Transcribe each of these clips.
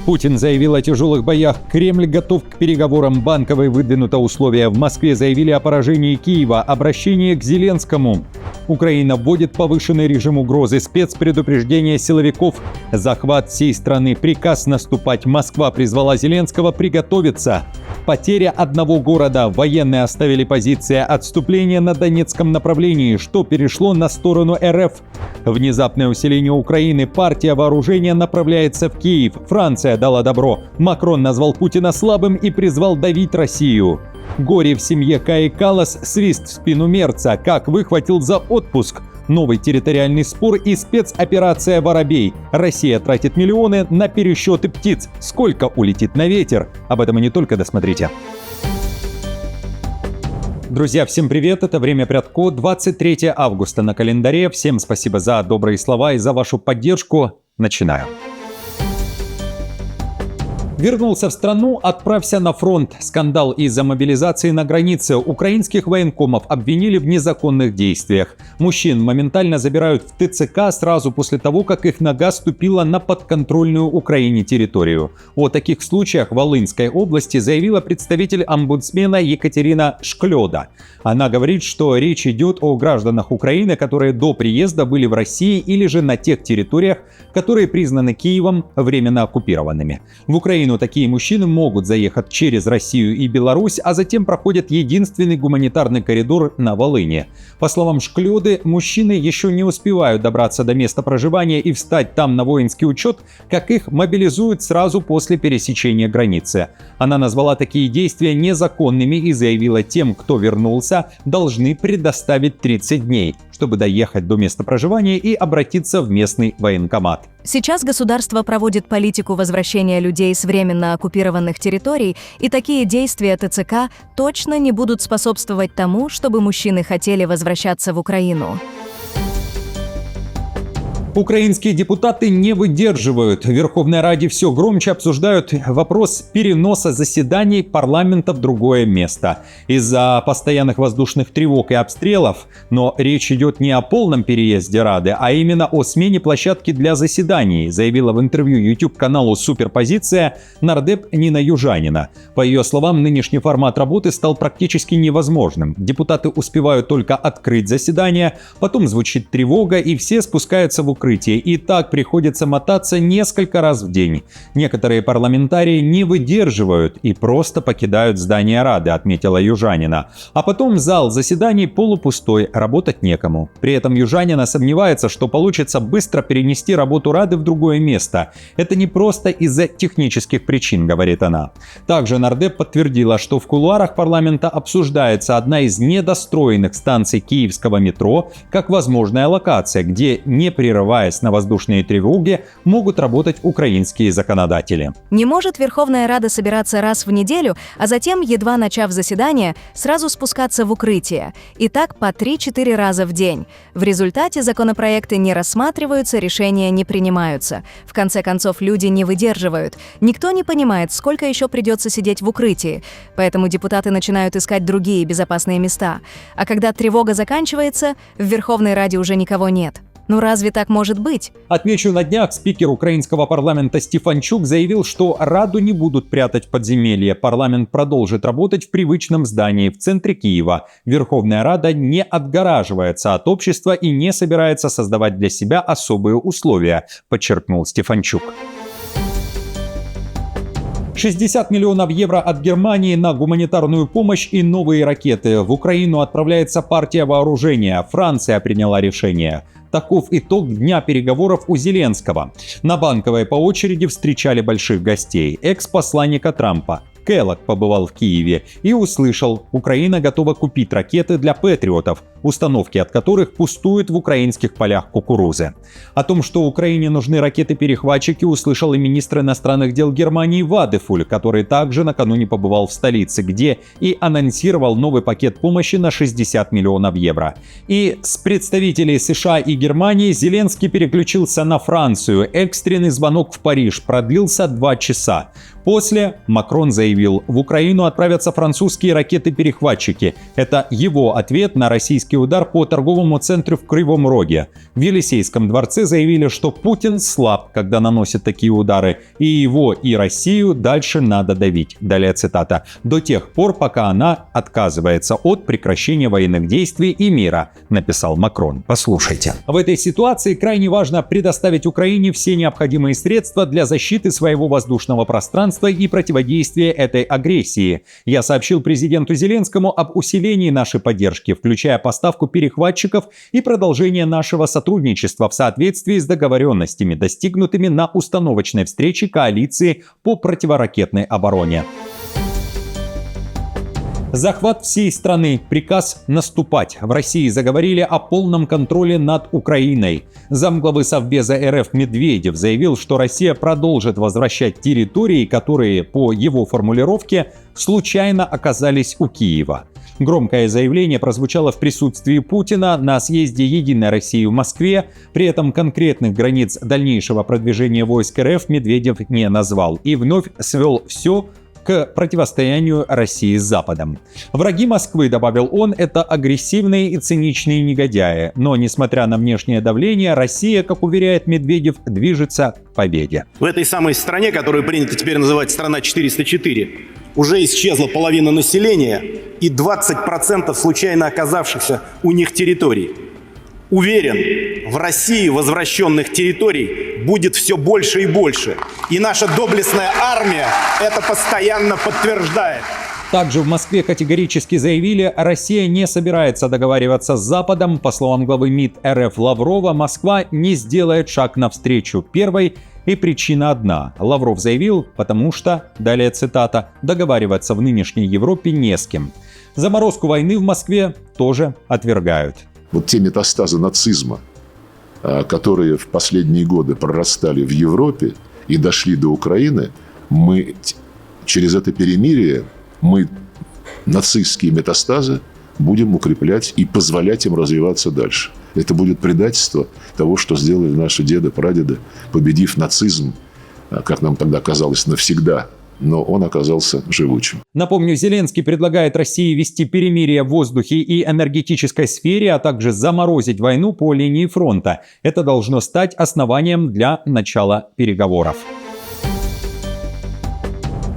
Путин заявил о тяжелых боях. Кремль готов к переговорам. Банковой выдвинуто условия. В Москве заявили о поражении Киева. Обращение к Зеленскому. Украина вводит повышенный режим угрозы. Спецпредупреждение силовиков. Захват всей страны. Приказ наступать. Москва призвала Зеленского приготовиться. Потеря одного города. Военные оставили позиции. Отступление на Донецком направлении, что перешло на сторону РФ. Внезапное усиление Украины. Партия вооружения направляется в Киев. Франция дала добро. Макрон назвал Путина слабым и призвал давить Россию. Горе в семье Каи Каллас, свист в спину Мерца, как выхватил за отпуск. Новый территориальный спор и спецоперация «Воробей». Россия тратит миллионы на пересчеты птиц. Сколько улетит на ветер? Об этом и не только, досмотрите. Друзья, всем привет, это «Время Прядко», 23 августа на календаре. Всем спасибо за добрые слова и за вашу поддержку. Начинаю. Вернулся в страну, отправься на фронт. Скандал из-за мобилизации на границе. Украинских военкомов обвинили в незаконных действиях. Мужчин моментально забирают в ТЦК сразу после того, как их нога ступила на подконтрольную Украине территорию. О таких случаях в Волынской области заявила представитель омбудсмена Екатерина Шклёда. Она говорит, что речь идет о гражданах Украины, которые до приезда были в России или же на тех территориях, которые признаны Киевом временно оккупированными. В Украину такие мужчины могут заехать через Россию и Беларусь, а затем проходят единственный гуманитарный коридор на Волыне. По словам Шклёды, мужчины еще не успевают добраться до места проживания и встать там на воинский учет, как их мобилизуют сразу после пересечения границы. Она назвала такие действия незаконными и заявила, тем, кто вернулся, должны предоставить 30 дней, чтобы доехать до места проживания и обратиться в местный военкомат. Сейчас государство проводит политику возвращения людей с временно оккупированных территорий, и такие действия ТЦК точно не будут способствовать тому, чтобы мужчины хотели возвращаться в Украину. Украинские депутаты не выдерживают. В Верховной Раде все громче обсуждают вопрос переноса заседаний парламента в другое место. Из-за постоянных воздушных тревог и обстрелов, но речь идет не о полном переезде Рады, а именно о смене площадки для заседаний, заявила в интервью YouTube-каналу «Суперпозиция» нардеп Нина Южанина. По ее словам, нынешний формат работы стал практически невозможным. Депутаты успевают только открыть заседание, потом звучит тревога, и все спускаются в укрытие. И так приходится мотаться несколько раз в день. Некоторые парламентарии не выдерживают и просто покидают здание Рады, отметила Южанина. А потом зал заседаний полупустой, работать некому. При этом Южанина сомневается, что получится быстро перенести работу Рады в другое место. Это не просто из-за технических причин, говорит она. Также нардеп подтвердила, что в кулуарах парламента обсуждается одна из недостроенных станций киевского метро как возможная локация, где не прерываясь на воздушные тревоги, могут работать украинские законодатели. Не может Верховная Рада собираться раз в неделю, а затем, едва начав заседание, сразу спускаться в укрытие. И так по 3-4 раза в день. В результате законопроекты не рассматриваются, решения не принимаются. В конце концов, люди не выдерживают. Никто не понимает, сколько еще придется сидеть в укрытии. Поэтому депутаты начинают искать другие безопасные места. А когда тревога заканчивается, в Верховной Раде уже никого нет. Ну разве так может быть? Отмечу, на днях спикер украинского парламента Стефанчук заявил, что Раду не будут прятать в подземелье. Парламент продолжит работать в привычном здании в центре Киева. Верховная Рада не отгораживается от общества и не собирается создавать для себя особые условия, подчеркнул Стефанчук. 60 миллионов евро от Германии на гуманитарную помощь и новые ракеты. В Украину отправляется партия вооружения. Франция приняла решение. Таков итог дня переговоров у Зеленского. На Банковой по очереди встречали больших гостей. Экс-посланника Трампа. Келлог побывал в Киеве и услышал, Украина готова купить ракеты для патриотов, установки от которых пустуют в украинских полях кукурузы. О том, что Украине нужны ракеты-перехватчики, услышал и министр иностранных дел Германии Вадефуль, который также накануне побывал в столице, где и анонсировал новый пакет помощи на 60 миллионов евро. И с представителей США и Германии Зеленский переключился на Францию. Экстренный звонок в Париж продлился 2 часа. После Макрон заявил, в Украину отправятся французские ракеты-перехватчики. Это его ответ на российский удар по торговому центру в Кривом Роге. В Елисейском дворце заявили, что Путин слаб, когда наносит такие удары, и его, и Россию дальше надо давить. Далее цитата. «До тех пор, пока она отказывается от прекращения военных действий и мира», написал Макрон. Послушайте. В этой ситуации крайне важно предоставить Украине все необходимые средства для защиты своего воздушного пространства и противодействия этой агрессии. Я сообщил президенту Зеленскому об усилении нашей поддержки, включая поставку перехватчиков и продолжение нашего сотрудничества в соответствии с договоренностями, достигнутыми на установочной встрече коалиции по противоракетной обороне. Захват всей страны. Приказ наступать. В России заговорили о полном контроле над Украиной. Замглавы Совбеза РФ Медведев заявил, что Россия продолжит возвращать территории, которые, по его формулировке, случайно оказались у Киева. Громкое заявление прозвучало в присутствии Путина на съезде «Единой России» в Москве. При этом конкретных границ дальнейшего продвижения войск РФ Медведев не назвал и вновь свел все к противостоянию России с Западом. Враги Москвы, добавил он, это агрессивные и циничные негодяи. Но, несмотря на внешнее давление, Россия, как уверяет Медведев, движется к победе. В этой самой стране, которую принято теперь называть «страна 404», уже исчезла половина населения и 20% случайно оказавшихся у них территорий. Уверен, в России возвращенных территорий будет все больше и больше. И наша доблестная армия это постоянно подтверждает. Также в Москве категорически заявили, Россия не собирается договариваться с Западом. По словам главы МИД РФ Лаврова, Москва не сделает шаг навстречу первой. И причина одна. Лавров заявил, потому что, далее цитата, договариваться в нынешней Европе не с кем. Заморозку войны в Москве тоже отвергают. Вот те метастазы нацизма, которые в последние годы прорастали в Европе и дошли до Украины, мы через это перемирие, мы нацистские метастазы будем укреплять и позволять им развиваться дальше. Это будет предательство того, что сделали наши деды, прадеды, победив нацизм, как нам тогда казалось, навсегда. Но он оказался живучим. Напомню, Зеленский предлагает России вести перемирие в воздухе и энергетической сфере, а также заморозить войну по линии фронта. Это должно стать основанием для начала переговоров.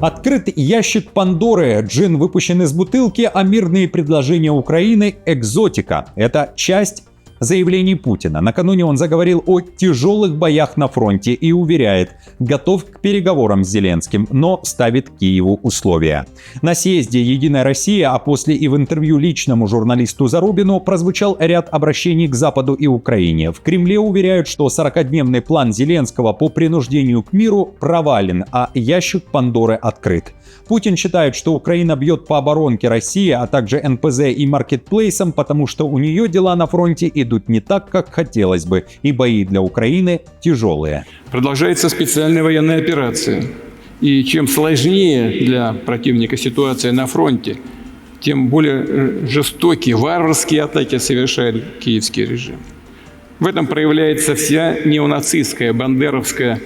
Открыт ящик Пандоры. Джин выпущен из бутылки, а мирные предложения Украины – экзотика. Это часть заявлений Путина. Накануне он заговорил о тяжелых боях на фронте и уверяет, готов к переговорам с Зеленским, но ставит Киеву условия. На съезде «Единая Россия», а после и в интервью личному журналисту Зарубину прозвучал ряд обращений к Западу и Украине. В Кремле уверяют, что 40-дневный план Зеленского по принуждению к миру провален, а ящик Пандоры открыт. Путин считает, что Украина бьет по оборонке России, а также НПЗ и маркетплейсам, потому что у нее дела на фронте идут не так, как хотелось бы, и бои для Украины тяжелые. Продолжается специальная военная операция. И чем сложнее для противника ситуация на фронте, тем более жестокие, варварские атаки совершает киевский режим. В этом проявляется вся неонацистская, бандеровская,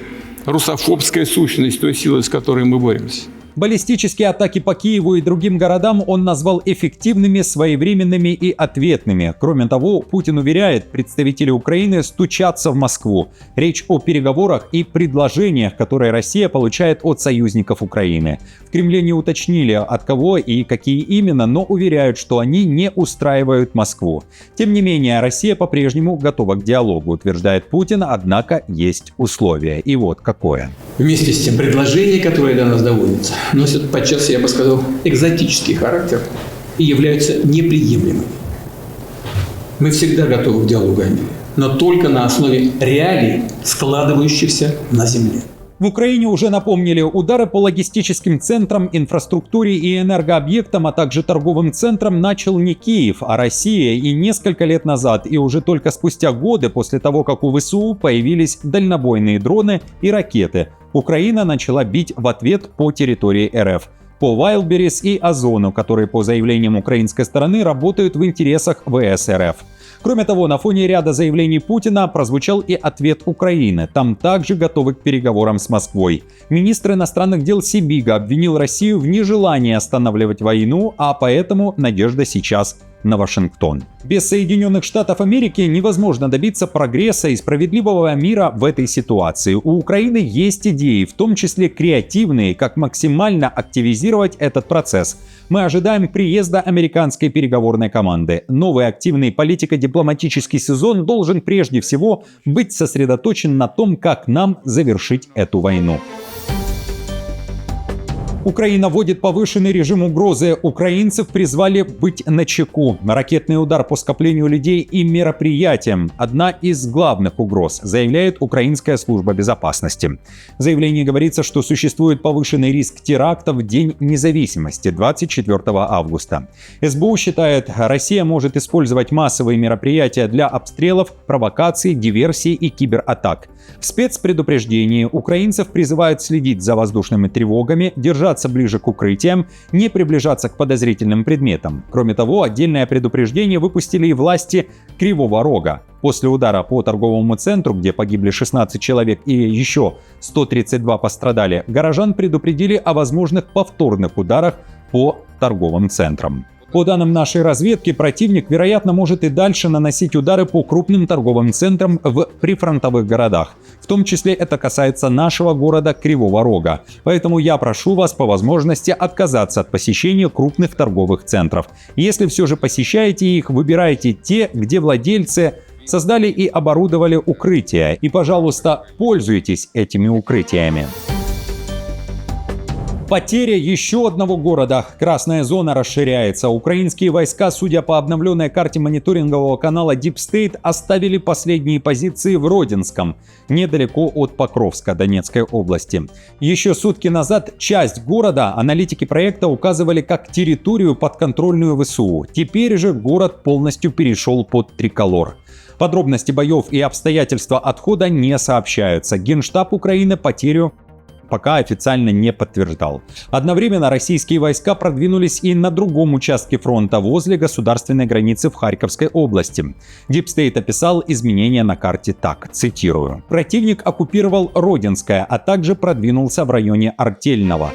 русофобская сущность той силы, с которой мы боремся. Баллистические атаки по Киеву и другим городам он назвал эффективными, своевременными и ответными. Кроме того, Путин уверяет, представители Украины стучатся в Москву. Речь о переговорах и предложениях, которые Россия получает от союзников Украины. В Кремле не уточнили, от кого и какие именно, но уверяют, что они не устраивают Москву. Тем не менее, Россия по-прежнему готова к диалогу, утверждает Путин, однако есть условия. И вот какое. Вместе с тем, предложения, которые до нас доводятся, носят подчас, я бы сказал, экзотический характер и являются неприемлемыми. Мы всегда готовы к диалогу, но только на основе реалий, складывающихся на земле. В Украине уже напомнили удары по логистическим центрам, инфраструктуре и энергообъектам, а также торговым центрам начал не Киев, а Россия, и несколько лет назад, и уже только спустя годы после того, как у ВСУ появились дальнобойные дроны и ракеты, Украина начала бить в ответ по территории РФ. По Вайлдберрис и Озону, которые, по заявлениям украинской стороны, работают в интересах ВС РФ. Кроме того, на фоне ряда заявлений Путина прозвучал и ответ Украины. Там также готовы к переговорам с Москвой. Министр иностранных дел Сибига обвинил Россию в нежелании останавливать войну, а поэтому надежда сейчас на Вашингтон. Без Соединенных Штатов Америки невозможно добиться прогресса и справедливого мира в этой ситуации. У Украины есть идеи, в том числе креативные, как максимально активизировать этот процесс. Мы ожидаем приезда американской переговорной команды. Новый активный политико-дипломатический сезон должен прежде всего быть сосредоточен на том, как нам завершить эту войну. Украина вводит повышенный режим угрозы. Украинцев призвали быть начеку. Ракетный удар по скоплению людей и мероприятиям – одна из главных угроз, заявляет Украинская служба безопасности. В заявлении говорится, что существует повышенный риск терактов в День независимости 24 августа. СБУ считает, Россия может использовать массовые мероприятия для обстрелов, провокаций, диверсий и кибератак. В спецпредупреждении украинцев призывают следить за воздушными тревогами, держаться ближе к укрытиям, не приближаться к подозрительным предметам. Кроме того, отдельное предупреждение выпустили и власти Кривого Рога. После удара по торговому центру, где погибли 16 человек и еще 132 пострадали, горожан предупредили о возможных повторных ударах по торговым центрам. По данным нашей разведки, противник, вероятно, может и дальше наносить удары по крупным торговым центрам в прифронтовых городах. В том числе это касается нашего города Кривого Рога. Поэтому я прошу вас по возможности отказаться от посещения крупных торговых центров. Если все же посещаете их, выбирайте те, где владельцы создали и оборудовали укрытия. И, пожалуйста, пользуйтесь этими укрытиями. Потеря еще одного города. Красная зона расширяется. Украинские войска, судя по обновленной карте мониторингового канала Deep State, оставили последние позиции в Родинском, недалеко от Покровска, Донецкой области. Еще сутки назад часть города аналитики проекта указывали как территорию подконтрольную ВСУ. Теперь же город полностью перешел под триколор. Подробности боев и обстоятельства отхода не сообщаются. Генштаб Украины потерю пока официально не подтверждал. Одновременно российские войска продвинулись и на другом участке фронта возле государственной границы в Харьковской области. Deep State описал изменения на карте так, цитирую: «Противник оккупировал Родинское, а также продвинулся в районе Артельного».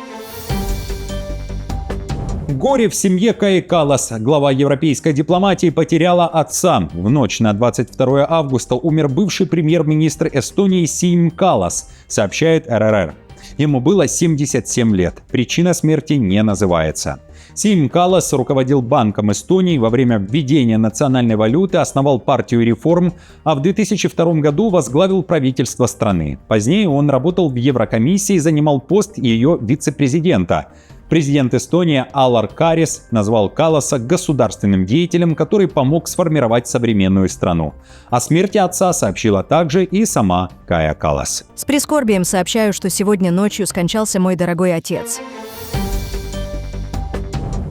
Горе в семье Каи Каллас. Глава европейской дипломатии потеряла отца. В ночь на 22 августа умер бывший премьер-министр Эстонии Сиим Каллас, сообщает РРР. Ему было 77 лет. Причина смерти не называется. Сиим Каллас руководил Банком Эстонии во время введения национальной валюты, основал партию реформ, а в 2002 году возглавил правительство страны. Позднее он работал в Еврокомиссии и занимал пост ее вице-президента. Президент Эстонии Алар Карис назвал Калласа государственным деятелем, который помог сформировать современную страну. О смерти отца сообщила также и сама Кая Каллас. С прискорбием сообщаю, что сегодня ночью скончался мой дорогой отец.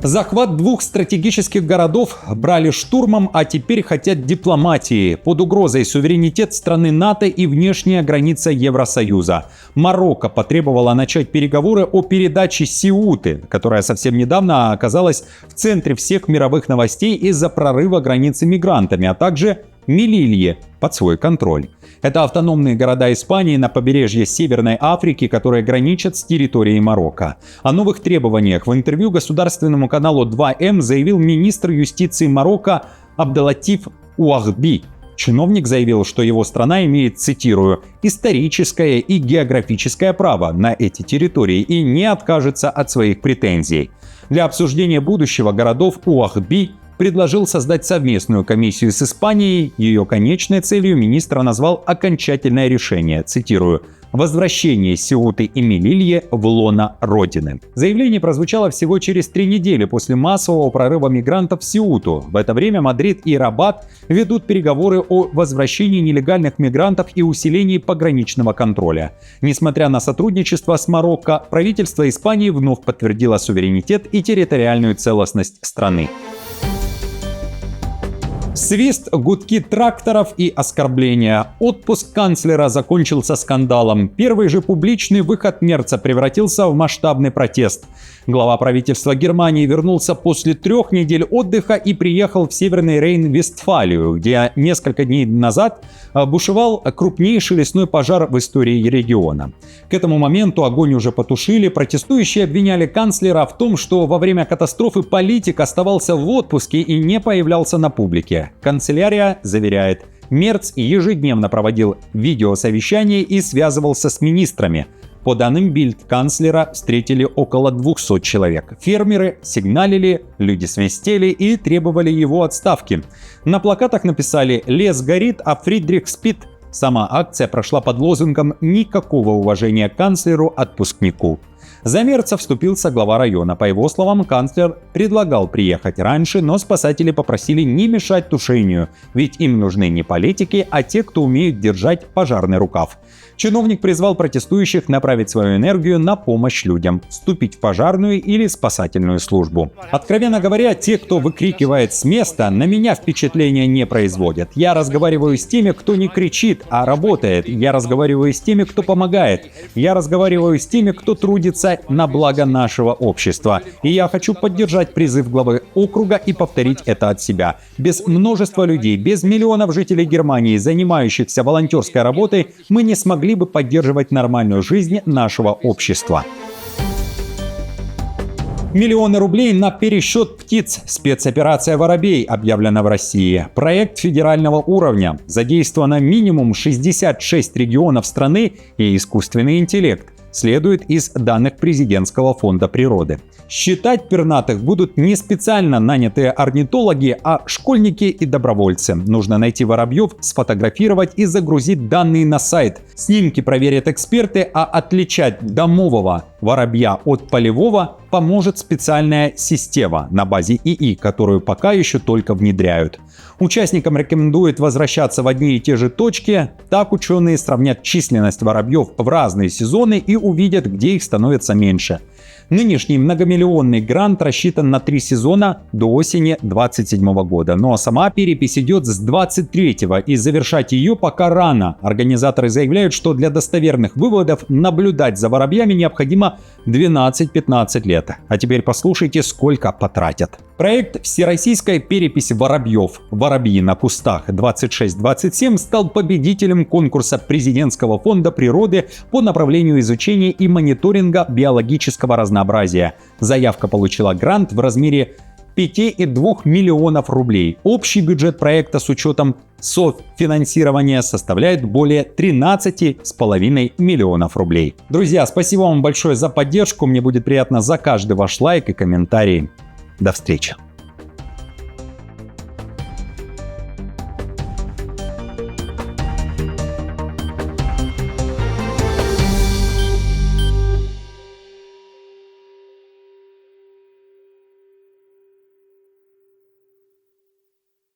Захват двух стратегических городов брали штурмом, а теперь хотят дипломатии. Под угрозой суверенитет страны НАТО и внешняя граница Евросоюза. Марокко потребовало начать переговоры о передаче Сеуты, которая совсем недавно оказалась в центре всех мировых новостей из-за прорыва границы мигрантами, а также Мелилье под свой контроль. Это автономные города Испании на побережье Северной Африки, которые граничат с территорией Марокко. О новых требованиях в интервью государственному каналу 2М заявил министр юстиции Марокко Абделатиф Уахби. Чиновник заявил, что его страна имеет, цитирую, «историческое и географическое право на эти территории и не откажется от своих претензий». Для обсуждения будущего городов Уахби предложил создать совместную комиссию с Испанией. Ее конечной целью министр назвал окончательное решение, цитирую, «возвращение Сеуты и Мелилье в лоно Родины». Заявление прозвучало всего через 3 недели после массового прорыва мигрантов в Сеуту. В это время Мадрид и Рабат ведут переговоры о возвращении нелегальных мигрантов и усилении пограничного контроля. Несмотря на сотрудничество с Марокко, правительство Испании вновь подтвердило суверенитет и территориальную целостность страны. Свист, гудки тракторов и оскорбления. Отпуск канцлера закончился скандалом. Первый же публичный выход Мерца превратился в масштабный протест. Глава правительства Германии вернулся после 3 недель отдыха и приехал в Северный Рейн-Вестфалию, где несколько дней назад бушевал крупнейший лесной пожар в истории региона. К этому моменту огонь уже потушили. Протестующие обвиняли канцлера в том, что во время катастрофы политик оставался в отпуске и не появлялся на публике. Канцелярия заверяет, Мерц ежедневно проводил видеосовещания и связывался с министрами. По данным Бильд, канцлера встретили около 200 человек. Фермеры сигналили, люди свистели и требовали его отставки. На плакатах написали «Лес горит, а Фридрих спит». Сама акция прошла под лозунгом «Никакого уважения к канцлеру-отпускнику». За Мерца вступился глава района. По его словам, канцлер предлагал приехать раньше, но спасатели попросили не мешать тушению, ведь им нужны не политики, а те, кто умеет держать пожарный рукав. Чиновник призвал протестующих направить свою энергию на помощь людям, вступить в пожарную или спасательную службу. Откровенно говоря, те, кто выкрикивает с места, на меня впечатления не производят. Я разговариваю с теми, кто не кричит, а работает. Я разговариваю с теми, кто помогает. Я разговариваю с теми, кто трудится на благо нашего общества. И я хочу поддержать призыв главы округа и повторить это от себя. Без множества людей, без миллионов жителей Германии, занимающихся волонтерской работой, мы не смогли бы поддерживать нормальную жизнь нашего общества. Миллионы рублей на пересчет птиц. Спецоперация «Воробей» объявлена в России. Проект федерального уровня. Задействовано минимум 66 регионов страны и искусственный интеллект. Следует из данных Президентского фонда природы. Считать пернатых будут не специально нанятые орнитологи, а школьники и добровольцы. Нужно найти воробьев, сфотографировать и загрузить данные на сайт. Снимки проверят эксперты, а отличать домового воробья от полевого поможет специальная система на базе ИИ, которую пока еще только внедряют. Участникам рекомендуют возвращаться в одни и те же точки. Так ученые сравнят численность воробьев в разные сезоны и увидят, где их становится меньше. Нынешний многомиллионный грант рассчитан на 3 сезона до осени 2027 года. Но сама перепись идет с 2023 и завершать ее пока рано. Организаторы заявляют, что для достоверных выводов наблюдать за воробьями необходимо 12-15 лет. А теперь послушайте, сколько потратят. Проект всероссийской переписи воробьев «Воробьи на кустах 26-27» стал победителем конкурса Президентского фонда природы по направлению изучения и мониторинга биологического разнообразия. Заявка получила грант в размере 5,2 миллионов рублей. Общий бюджет проекта с учетом софинансирования составляет более 13,5 миллионов рублей. Друзья, спасибо вам большое за поддержку. Мне будет приятно за каждый ваш лайк и комментарий. До встречи.